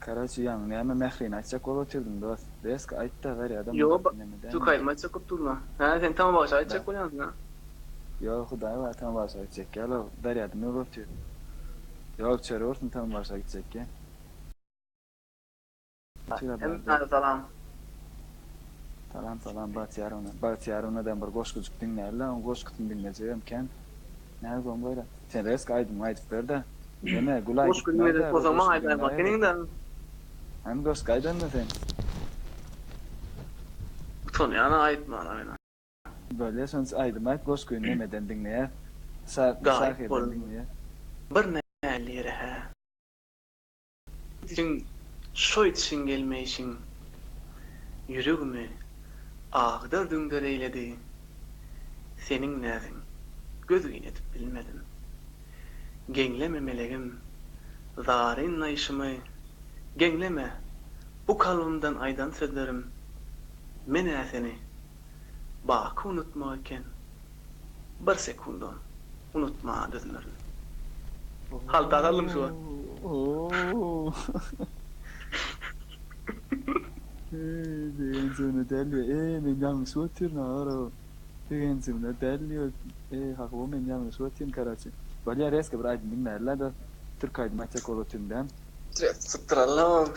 Karaçı yan näme mährini açacak bolup oturdum dost. Desk aytda ver adam. Yo, tu kayma çakıp durma. Ha, sen tamam başa açacak bolýansın ha. Yo Hudaý wa tam başa gidecek. Gelo berýärde ne bolup oturdy. Yo çöre orsun tam başa gidecek ya. Hem salam. Salam Batýarona bir goşgujuk dinlerler, o goşgutun dinlejegem ken. Näme bolýan goýra? Sen resk aýdyp berdi. Ene gulay. Boş günleri o zaman aýdar bak. Keningden Hem dost gaýdan da sen. son ýana aýtma ana mena. Böyle sonuç aýdymak goş günnämeden dinleýär. Gaýp bolun. Dinleýär. Bir näleri ha. Sen şoý için gelmeýşiň. Yüregimi ağda dündür eyledi. Senin näzin gözüň etip bilmedim. Gengleme melegim, zarin naýşymy. Gengleme bu kalbimden aýdan sözlerim. Men seni baky unutmak eken bir sekundum unutma düzlerim. Halda alalım şu an. Degenzimne deli, men ýalňyş oturna ara. Degenzimne deli, haklı men ýalňyş otyryn Karaçy. Bolýar eski bir aýdym dinlerler da Türk aýdym açak bolup otyrdan. Sıtıralım.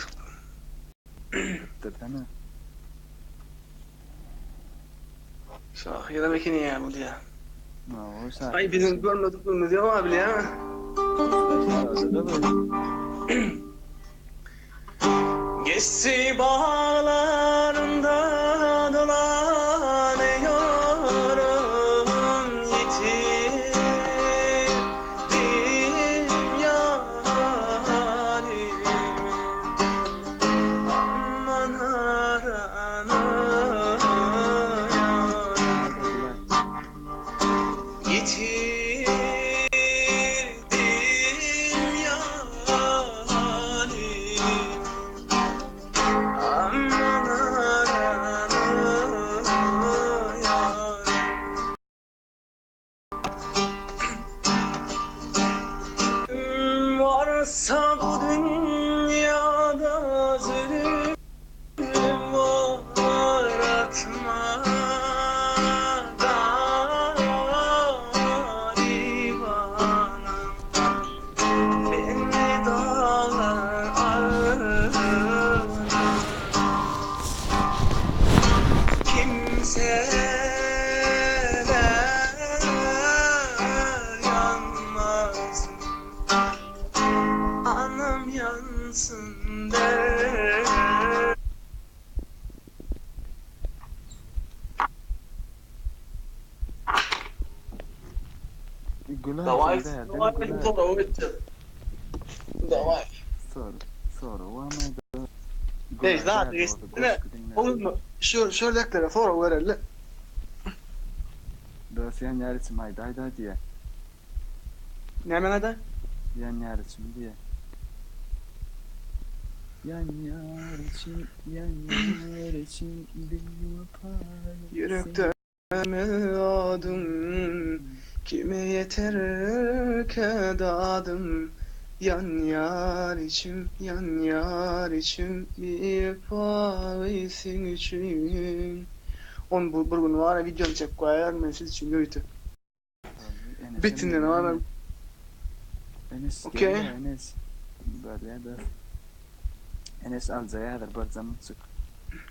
Tırtana. Şahira mekini ya bu diye. No, şahira. Ay bizim görmediklerimiz yok abi ya. Geçti bağlarında dolanıyorum, yitirdim yarimi. Aman aranıyorum, yitirdim yarimi. Varsa bu dünyada zulüm var, atma garibanım. Beni dağlar ağır, kimseler yanmaz, anam yansın der. Давай, sonra öğreteceğim. Давай. Sonra wamada. Neyse daha ne? Olur mu? Şörleklere sonra verelim. Da sen ýaryçym aýda diye. Ne menada? Yan ýaryçym diye. Yan ýaryçym diýip Yürekte adım, kime yeter kedadım. Yan yar içim bir pavisin için. On bu bir gün var ya videom çek koyar men siz için göýtü. Bitinden var. Enes. Okey. Enes. Böyle de. Enes alzaya bir zaman çık.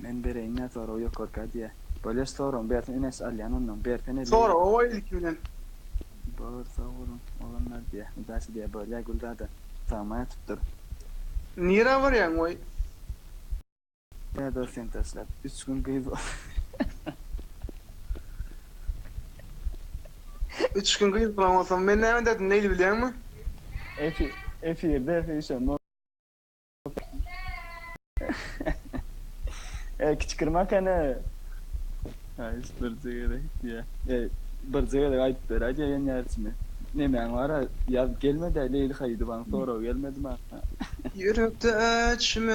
Men bereyinne sonra o yok orka diye. Böyle sonra bir Enes alyanın bir tane. Sonra o ilk günden. Bağır savurun olanlar diye. Müdahale diye böyle gülda da tamaya tuttur. Nira var ya oy. Ya da sen taslap. 3 gün kıyız. 3 gün kıyız bulamazsam ben ne dedim neydi biliyor musun? F1'de F1 küçük kırmak hani. Hayır, bir ya. Bir zeyre ayıp ver. Hadi yan yarsın. Ne men var ya gelmedi Leyli haydi bana sonra gelmedi mi? Yürekte açma